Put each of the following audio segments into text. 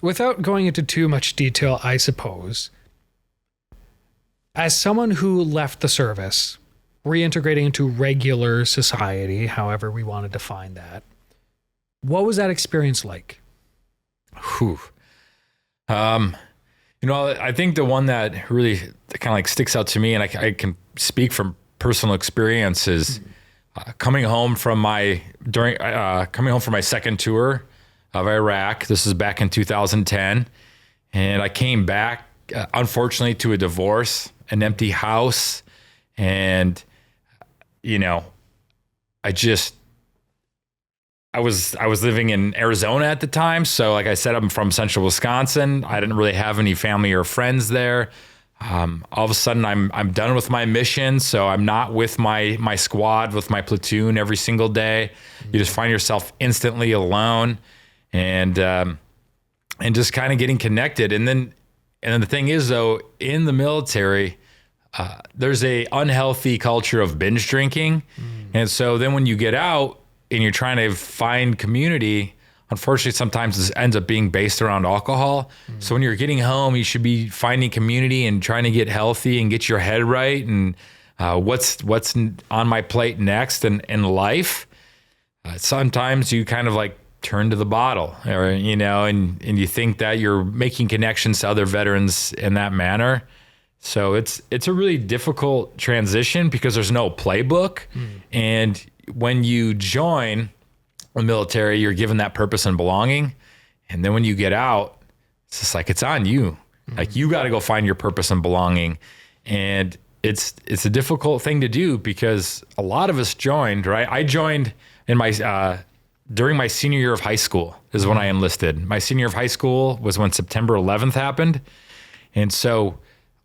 without going into too much detail, I suppose, as someone who left the service, reintegrating into regular society, however we want to define that, what was that experience like? Whew. I think the one that really kind of like sticks out to me, and I can speak from personal experience, is coming home from my second tour of Iraq. This is back in 2010, and I came back, unfortunately, to a divorce, an empty house, and I was living in Arizona at the time. So like I said, I'm from central Wisconsin. I didn't really have any family or friends there. All of a sudden I'm done with my mission. So I'm not with my squad, with my platoon every single day. You just find yourself instantly alone and just kind of getting connected. And then the thing is though, in the military, there's a unhealthy culture of binge drinking. And so then when you get out, and you're trying to find community, unfortunately, sometimes this ends up being based around alcohol. So when you're getting home, you should be finding community and trying to get healthy and get your head right. And what's on my plate next in life. Sometimes you kind of like turn to the bottle, or, and you think that you're making connections to other veterans in that manner. So it's a really difficult transition because there's no playbook. And when you join the military, you're given that purpose and belonging. And then when you get out, it's just like, it's on you. Like you got to go find your purpose and belonging. And it's a difficult thing to do because a lot of us joined, right? I joined in during my senior year of high school is when I enlisted. My senior year of high school was when September 11th happened. And so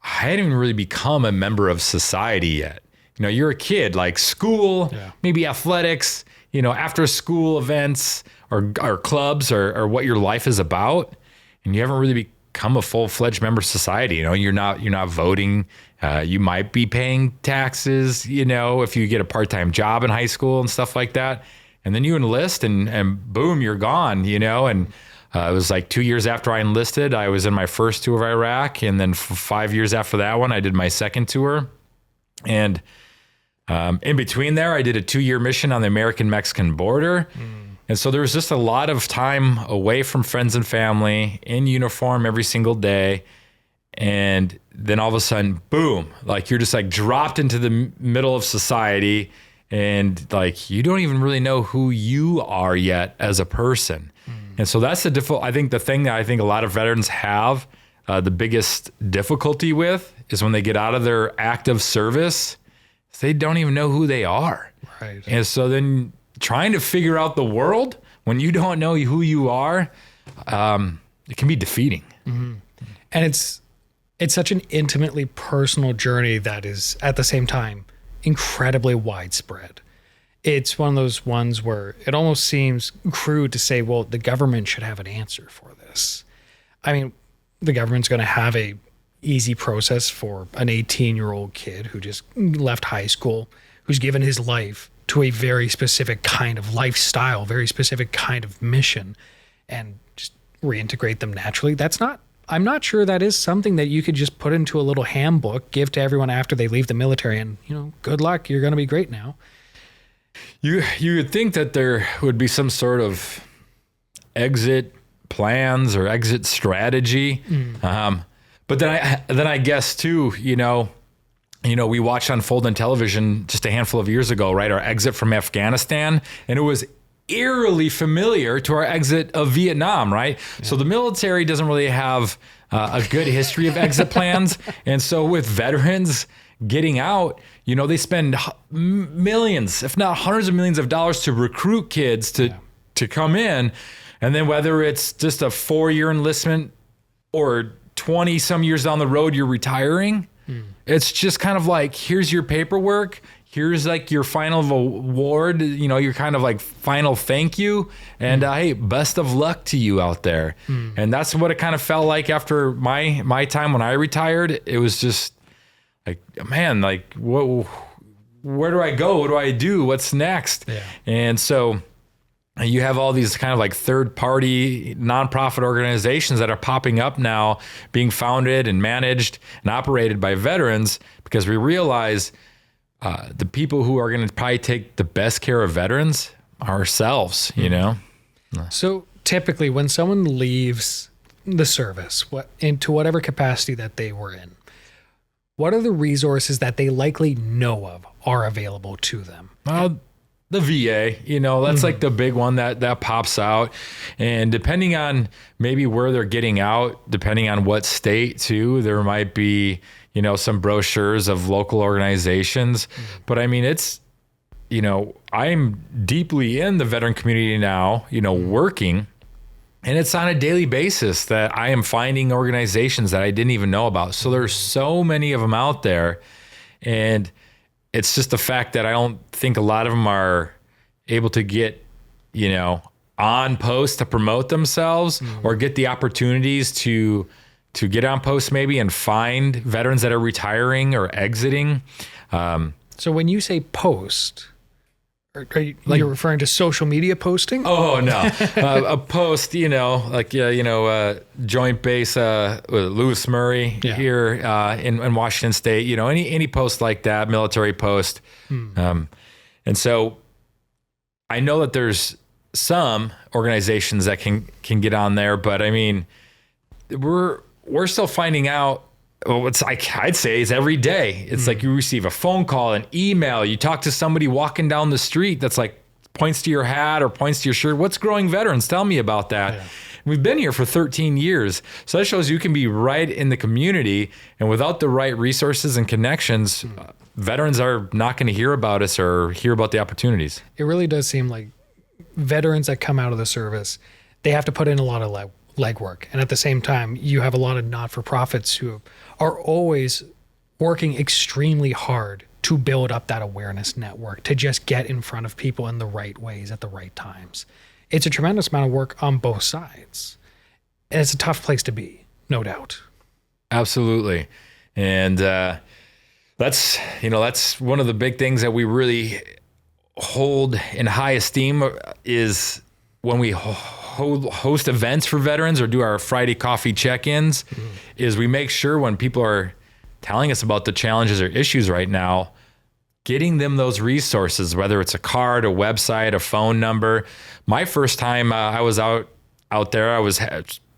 I hadn't even really become a member of society yet. You're a kid, like school, maybe athletics, after school events or clubs or what your life is about. And you haven't really become a full-fledged member of society. You're not voting. You might be paying taxes, if you get a part-time job in high school and stuff like that. And then you enlist and boom, you're gone, and it was like 2 years after I enlisted, I was in my first tour of Iraq. And then for 5 years after that one, I did my second tour. And in between there, I did a 2-year mission on the American-Mexican border. And so there was just a lot of time away from friends and family, in uniform every single day. And then all of a sudden, boom, like you're just like dropped into the middle of society. And like, you don't even really know who you are yet as a person. And so that's I think the thing that I think a lot of veterans have the biggest difficulty with is when they get out of their active service, they don't even know who they are. Right. And so then trying to figure out the world when you don't know who you are, it can be defeating. And it's such an intimately personal journey that is at the same time incredibly widespread. It's one of those ones where it almost seems crude to say, well, the government should have an answer for this. I mean, the government's going to have a easy process for an 18-year-old kid who just left high school, who's given his life to a very specific kind of lifestyle, very specific kind of mission, and just reintegrate them naturally. I'm not sure that is something that you could just put into a little handbook, give to everyone after they leave the military, and, good luck, you're going to be great now. You would think that there would be some sort of exit plans or exit strategy. But then I guess too, we watched unfold on television just a handful of years ago, right? Our exit from Afghanistan, and it was eerily familiar to our exit of Vietnam, right? Yeah. So the military doesn't really have a good history of exit plans. And so with veterans getting out, they spend millions, if not hundreds of millions of dollars to recruit kids to come in. And then whether it's just a 4-year enlistment or 20 some years down the road, you're retiring. It's just kind of like, here's your paperwork. Here's like your final award, your kind of like final thank you. And hey, best of luck to you out there. And that's what it kind of felt like after my time when I retired. It was just like, man, like where do I go? What do I do? What's next? Yeah. And so And you have all these kind of like third party nonprofit organizations that are popping up now, being founded and managed and operated by veterans, because we realize the people who are going to probably take the best care of veterans are ourselves, you know? So typically when someone leaves the service, into whatever capacity that they were in, what are the resources that they likely know of are available to them? The VA, you know, that's like the big one that pops out. And depending on maybe where they're getting out, depending on what state too, there might be, you know, some brochures of local organizations. But I mean, it's, you know, I'm deeply in the veteran community now, you know, working, and it's on a daily basis that I am finding organizations that I didn't even know about. So there's so many of them out there, and it's just the fact that I don't think a lot of them are able to get, you know, on post to promote themselves or get the opportunities to get on post maybe and find veterans that are retiring or exiting. So when you say post, you're referring to social media posting? Oh, no. A post, you know, like, Joint Base Lewis Murray here in Washington State, you know, any post like that, military post. And so I know that there's some organizations that can get on there, but I mean, we're still finding out. Well, I'd say it's every day. It's like you receive a phone call, an email, you talk to somebody walking down the street that's like points to your hat or points to your shirt. What's Growing Veterans? Tell me about that. Yeah. We've been here for 13 years. So that shows you can be right in the community, and without the right resources and connections, veterans are not going to hear about us or hear about the opportunities. It really does seem like veterans that come out of the service, they have to put in a lot of legwork. And at the same time, you have a lot of not-for-profits who are always working extremely hard to build up that awareness network, to just get in front of people in the right ways at the right times. It's a tremendous amount of work on both sides. And it's a tough place to be, no doubt. Absolutely. And that's one of the big things that we really hold in high esteem is when we host events for veterans or do our Friday coffee check-ins, is we make sure when people are telling us about the challenges or issues right now, getting them those resources, whether it's a card, a website, a phone number. My first time I was out there, I was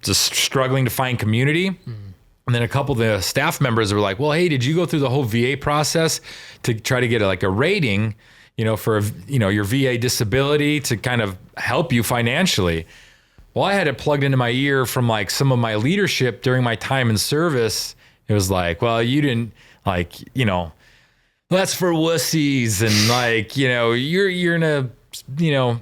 just struggling to find community. And then a couple of the staff members were like, well, hey, did you go through the whole VA process to try to get a rating, you know, for, you know, your VA disability to kind of help you financially? Well, I had it plugged into my ear from like some of my leadership during my time in service. It was like, well, you didn't, like, you know, that's for wussies, and like, you know, you're gonna, you know,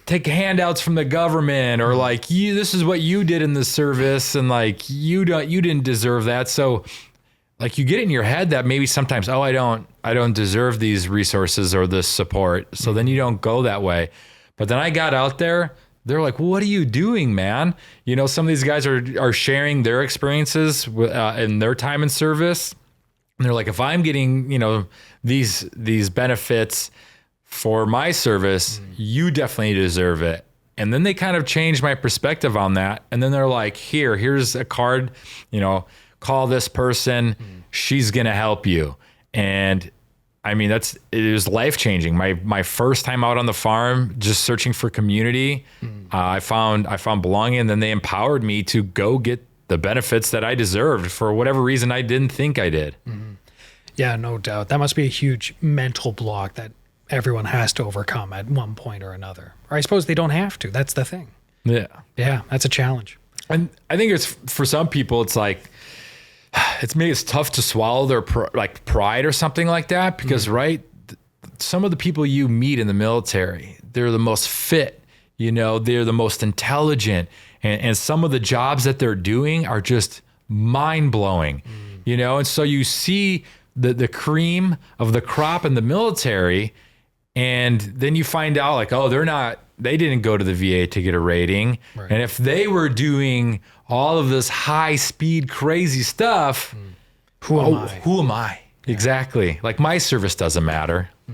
take handouts from the government, or like, this is what you did in the service, and like you didn't deserve that. So like you get it in your head that maybe sometimes, oh, I don't deserve these resources or this support. So then you don't go that way. But then I got out there. They're like, what are you doing, man? You know, some of these guys are sharing their experiences in their time in service. And they're like, if I'm getting, you know, these benefits for my service, you definitely deserve it. And then they kind of changed my perspective on that. And then they're like, here's a card, you know, call this person. She's going to help you. And I mean, it was life-changing. My first time out on the farm, just searching for community, I found belonging, and then they empowered me to go get the benefits that I deserved for whatever reason I didn't think I did. Yeah, no doubt. That must be a huge mental block that everyone has to overcome at one point or another. Or I suppose they don't have to. That's the thing. Yeah. Yeah, that's a challenge. And I think it's, for some people, it's like, it's tough to swallow their pride or something like that, because some of the people you meet in the military, they're the most fit, you know, they're the most intelligent, and some of the jobs that they're doing are just mind blowing, you know. And so you see the cream of the crop in the military, and then you find out like, oh, they didn't go to the VA to get a rating. Right. And if they were doing all of this high speed, crazy stuff, who am I? Yeah. Exactly. Like, my service doesn't matter.